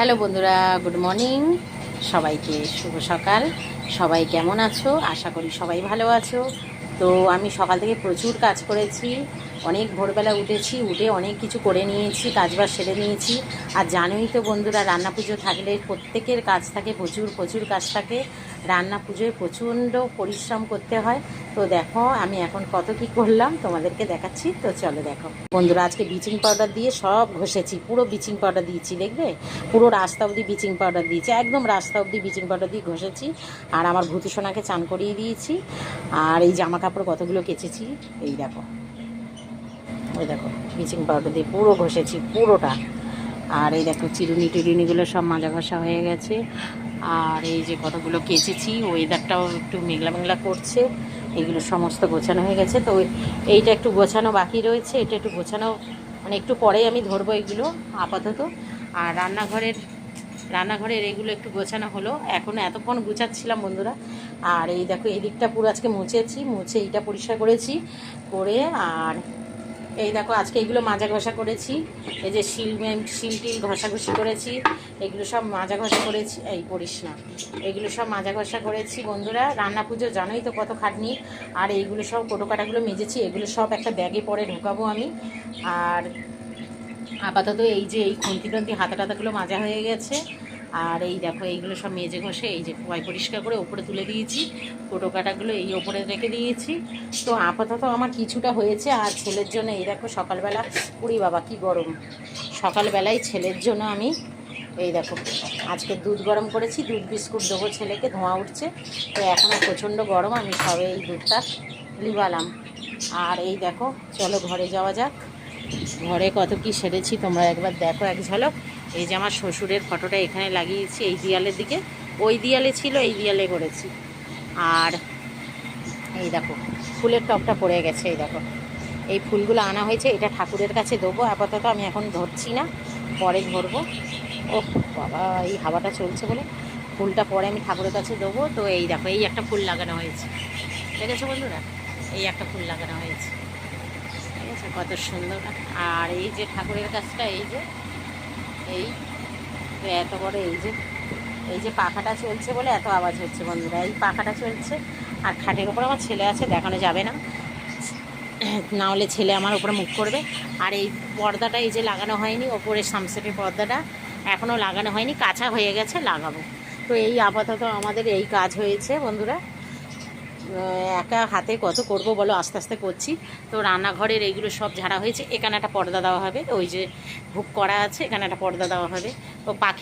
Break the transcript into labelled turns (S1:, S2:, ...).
S1: Hello বন্ধুরা, good morning সবাইকে, শুভ সকাল। সবাই কেমন আছো? আশা করি সবাই ভালো আছো। তো আমি সকাল থেকে প্রচুর কাজ করেছি, অনেক ভোরবেলা উঠেছি, উঠে অনেক কিছু করে নিয়েছি, কাজবাজ সেরে নিয়েছি। আর জানোই তো বন্ধুরা, রান্না পুজো থাকলে প্রত্যেকের কাজ থাকে, প্রচুর প্রচুর কাজ থাকে। রান্না পুজোয় প্রচণ্ড পরিশ্রম করতে হয়। তো দেখো আমি এখন কত কি করলাম তোমাদেরকে দেখাচ্ছি। তো চলো দেখো বন্ধুরা, আজকে ব্লিচিং পাউডার দিয়ে সব ঘষেছি, পুরো ব্লিচিং পাউডার দিয়েছি, দেখবে পুরো রাস্তা অবধি ব্লিচিং পাউডার দিয়েছি, একদম রাস্তা অবধি ব্লিচিং পাউডার দিয়ে ঘষেছি। আর আমার ভূতুসোনাকে চান করিয়ে দিয়েছি। আর এই জামা কাপড় কতগুলো কেচেছি, এই দেখো, ওই দেখো ব্লিচিং পাউডার দিয়ে পুরো ঘষেছি পুরোটা। আর এই দেখো চিরুনি টিরুনিগুলো সব মাজা ঘষা হয়ে গেছে। আর এই যে কতগুলো কেচেছি, ওয়েদারটাও একটু মেঘলা মেঘলা করছে, এগুলো সমস্ত গোছানো হয়ে গেছে। তো এইটা একটু গোছানো বাকি রয়েছে, এটা একটু গোছানো, মানে একটু পরেই আমি ধরবো এগুলো আপাতত। আর রান্নাঘরের এগুলো একটু গোছানো হলো, এখন এতক্ষণ গুছাচ্ছিলাম বন্ধুরা। আর এই দেখো এই দিকটা পুরো আজকে মুছেছি, মুছে এইটা পরিষ্কার করেছি করে। আর এই দেখো আজকে এগুলো মাজা ঘষা করেছি, এই যে শিল টিল ঘষাঘষি করেছি, এগুলো সব মাজা ঘষা করেছি। এই করিস না, এগুলো সব মাজা ঘষা করেছি বন্ধুরা। রান্না পুজো জানোই তো কত খাটনি। আর এইগুলো সব কোটো কাটাগুলো মেজেছি, এগুলো সব একটা ব্যাগে পরে ঢোকাবো আমি। আর আপাতত এই যে এই খুন্তি টন্তি হাতা টাতাগুলো মাজা হয়ে গেছে। আর এই দেখো এইগুলো সব মেজে ঘষে এই যে পরিষ্কার করে ওপরে তুলে দিয়েছি, কোটো কাটাগুলো এই ওপরে রেখে দিয়েছি। তো আপাতত আমার কিছুটা হয়েছে। আর ছেলের জন্য এই দেখো সকালবেলা, উড়ি বাবা কি গরম, সকালবেলায় ছেলের জন্য আমি এই দেখো আজকে দুধ গরম করেছি, দুধ বিস্কুট দেবো ছেলেকে, ধোঁয়া উঠছে। তো এখনও প্রচণ্ড গরম, আমি সবে এই দুধটা লিবালাম। আর এই দেখো চলো ঘরে যাওয়া যাক। ঘরে কত কি সেরেছি তোমরা একবার দেখো এক ঝলক। এই যে আমার শ্বশুরের ফটোটা এখানে লাগিয়েছি, এই দেয়ালের দিকে, ওই দেয়ালে ছিল, এই দেয়ালে করেছি। আর এই দেখো ফুলের টবটা পড়ে গেছে, এই দেখো এই ফুলগুলো আনা হয়েছে, এটা ঠাকুরের কাছে দেবো। আপাতত আমি এখন ধরছি না, পরে ধরবো। ও বাবা, এই হাওয়াটা চলছে বলে ফুলটা পরে আমি ঠাকুরের কাছে দেবো। তো এই দেখো এই একটা ফুল লাগানো হয়েছে, দেখেছো বন্ধুরা, এই একটা ফুল লাগানো হয়েছে, ঠিক আছে, কত সুন্দর। আর এই যে ঠাকুরের কাছটা, এই যে এই এত বড়, এই যে পাখাটা চলছে বলে এত আওয়াজ হচ্ছে বন্ধুরা, এই পাখাটা চলছে। আর খাটের ওপর আমার ছেলে আছে, দেখানো যাবে না, না হলে ছেলে আমার উপরে মুখ করবে। আর এই পর্দাটা এই যে লাগানো হয়নি, ওপরে সামসেটের পর্দাটা এখনও লাগানো হয়নি, কাঁচা হয়ে গেছে, লাগাবো। তো এই আপাতত আমাদের এই কাজ হয়েছে বন্ধুরা। একা হাতে কত করব বলো, আস্তে আস্তে করছি। তো রান্নাঘরের এইগুলো সব ঝাড়া হয়েছে, এখানে একটা পর্দা দেওয়া হবে, ওই যে হুক করা আছে, এখানে একটা পর্দা দেওয়া হবে। ও পাখি